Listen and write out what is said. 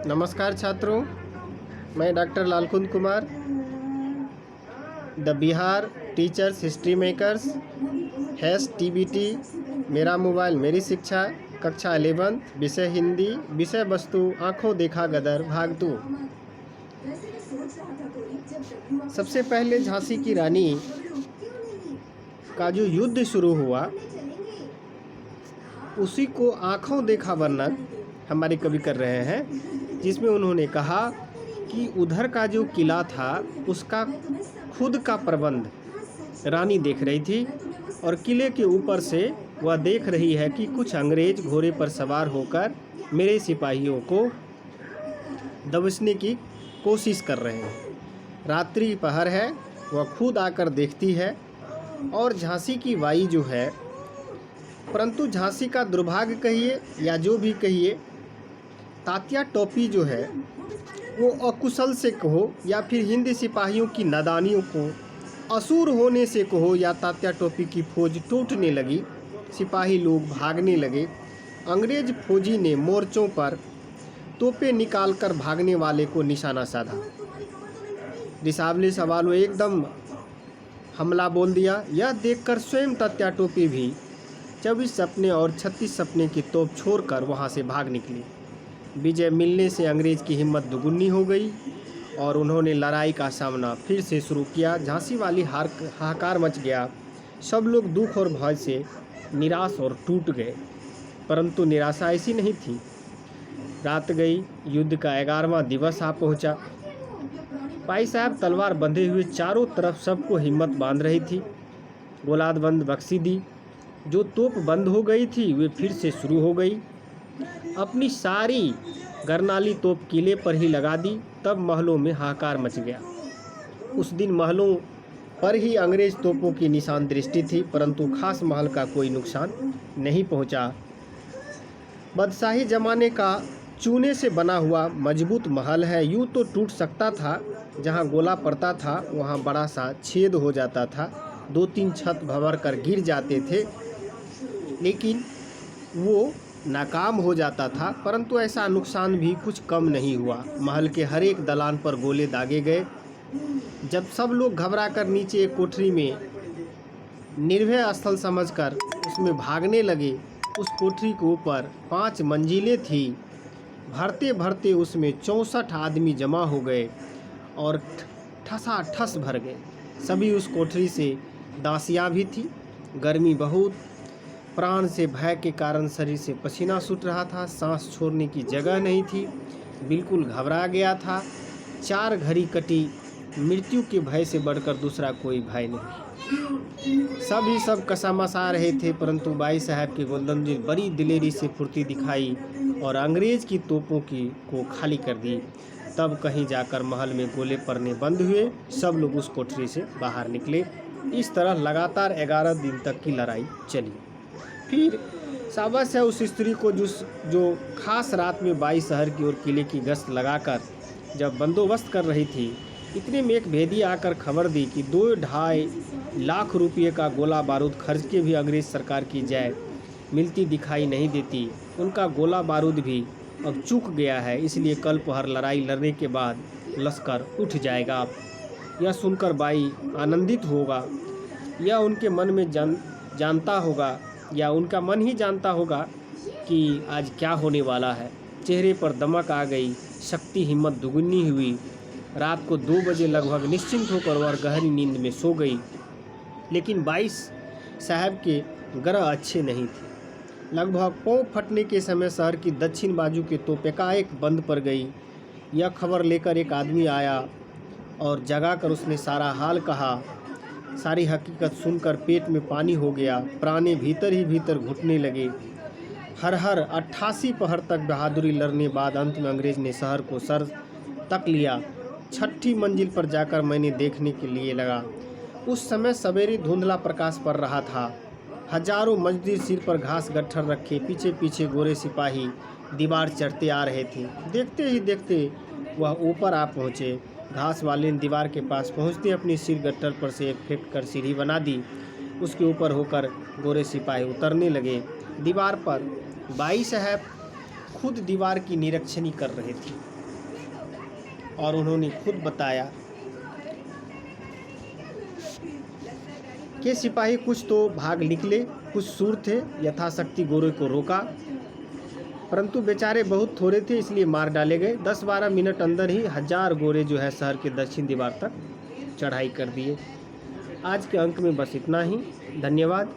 नमस्कार छात्रों, मैं doctor Lalkund Kumar, the Bihar teachers history makers hash TBT। मेरा मोबाइल मेरी शिक्षा, कक्षा 11, विषय हिंदी, विषय वस्तु आँखों देखा गदर, भाग 2। सबसे पहले झांसी की रानी का जो युद्ध शुरू हुआ उसी को आँखों देखा वर्णन हमारे कवि कर रहे हैं, जिसमें उन्होंने कहा कि उधर का जो किला था उसका खुद का प्रबंध रानी देख रही थी और किले के ऊपर से वह देख रही है कि कुछ अंग्रेज घोड़े पर सवार होकर मेरे सिपाहियों को दबोचने की कोशिश कर रहे हैं। रात्रि पहर है, वह खुद आकर देखती है और झांसी की बाई जो है, परंतु झांसी का दुर्भाग्य कहिए या जो भी कहिए, तात्या टोपी जो है वो अकुशल से कहो या फिर हिंदी सिपाहियों की नादानियों को असुर होने से कहो, या तात्या टोपी की फौज टूटने लगी, सिपाही लोग भागने लगे। अंग्रेज फौजी ने मोर्चों पर तोपें निकालकर भागने वाले को निशाना साधा। रिसावले सवालों एकदम हमला बोल दिया। यह देखकर स्वयं तात्या टोपी भी 24 सपने और 36 सपने की तोप छोड़कर वहां से भाग निकली। विजय मिलने से अंग्रेज की हिम्मत दुगुनी हो गई और उन्होंने लड़ाई का सामना फिर से शुरू किया। झांसी वाली हाहाकार मच गया। सब लोग दुख और भय से निराश और टूट गए, परंतु निराशा ऐसी नहीं थी। रात गई, युद्ध का 11वां दिवस आ पहुंचा। भाई साहब तलवार बंधे हुए चारों तरफ सबको हिम्मत बांध रही थी। गोलाबंद बख्शी दी। जो तोप बंद हो गई थी वे फिर से शुरू हो गई। अपनी सारी गरनाली तोप किले पर ही लगा दी। तब महलों में हाहाकार मच गया। उस दिन महलों पर ही अंग्रेज तोपों की निशान दृष्टि थी, परंतु खास महल का कोई नुकसान नहीं पहुंचा। बादशाही जमाने का चूने से बना हुआ मजबूत महल है। यूँ तो टूट सकता था, जहां गोला पड़ता था वहां बड़ा सा छेद हो जाता था, 2-3 छत भंवर कर गिर जाते थे, लेकिन वो नाकाम हो जाता था। परंतु ऐसा नुकसान भी कुछ कम नहीं हुआ। महल के हर एक दलान पर गोले दागे गए। जब सब लोग घबराकर नीचे एक कोठरी में निर्भय स्थल समझकर उसमें भागने लगे, उस कोठरी के ऊपर 5 मंजिलें थी। भरते भरते उसमें 64 आदमी जमा हो गए और ठसाठस भर गए। सभी उस कोठरी से दासियाँ भी थी। गर्मी बहुत, प्राण से भय के कारण शरीर से पसीना छूट रहा था, सांस छोड़ने की जगह नहीं थी, बिल्कुल घबरा गया था। 4 घड़ी कटी, मृत्यु के भय से बढ़कर दूसरा कोई भय नहीं। सभी सब कसामसा रहे थे, परंतु बाई साहब के गोल्डन जी बड़ी दिलेरी से फुर्ती दिखाई और अंग्रेज की तोपों को खाली कर दी। तब कहीं जाकर महल में गोले पड़ने बंद हुए। सब लोग उस कोठरी से बाहर निकले। इस तरह लगातार 11 दिन तक की लड़ाई चली। फिर शाबाश है उस स्त्री को जो खास रात में बाई शहर की ओर किले की गश्त लगाकर जब बंदोबस्त कर रही थी, इतने में एक भेदी आकर खबर दी कि 2-2.5 लाख रुपये का गोला बारूद खर्च के भी अंग्रेज सरकार की जय मिलती दिखाई नहीं देती। उनका गोला बारूद भी अब चूक गया है, इसलिए कल पहर लड़ाई लड़ने के बाद लश्कर उठ जाएगा। यह सुनकर बाई आनंदित होगा, यह उनके मन में जानता होगा, या उनका मन ही जानता होगा कि आज क्या होने वाला है। चेहरे पर दमक आ गई, शक्ति हिम्मत दुगुनी हुई। रात को 2 बजे लगभग निश्चिंत होकर वह गहरी नींद में सो गई। लेकिन बाई साहब के ग्रह अच्छे नहीं थे। लगभग पाँव फटने के समय शहर की दक्षिण बाजू के तोप एकाएक बंद पड़ गई। यह खबर लेकर एक आदमी आया और जगाकर उसने सारा हाल कहा। सारी हकीकत सुनकर पेट में पानी हो गया, प्राणे भीतर ही भीतर घुटने लगे। हर 88 पहर तक बहादुरी लड़ने बाद अंत में अंग्रेज ने शहर को सर तक लिया। 6ठी मंजिल पर जाकर मैंने देखने के लिए लगा। उस समय सवेरे धुंधला प्रकाश पड़ रहा था। हजारों मजदूर सिर पर घास गट्ठर रखे पीछे पीछे गोरे सिपाही दीवार चढ़ते आ रहे थे। देखते ही देखते वह ऊपर आ पहुँचे। घास वाले ने दीवार के पास पहुँचते अपनी सिर गट्ठर पर से एक फेंक कर सीढ़ी बना दी। उसके ऊपर होकर गोरे सिपाही उतरने लगे। दीवार पर बाई साहब खुद दीवार की निरीक्षणी कर रहे थे। और उन्होंने खुद बताया कि सिपाही कुछ तो भाग निकले, कुछ सूर थे, यथाशक्ति गोरे को रोका, परंतु बेचारे बहुत थोड़े थे इसलिए मार डाले गए। 10-12 मिनट अंदर ही 1000 गोरे जो है शहर के दक्षिण दीवार तक चढ़ाई कर दिए। आज के अंक में बस इतना ही। धन्यवाद।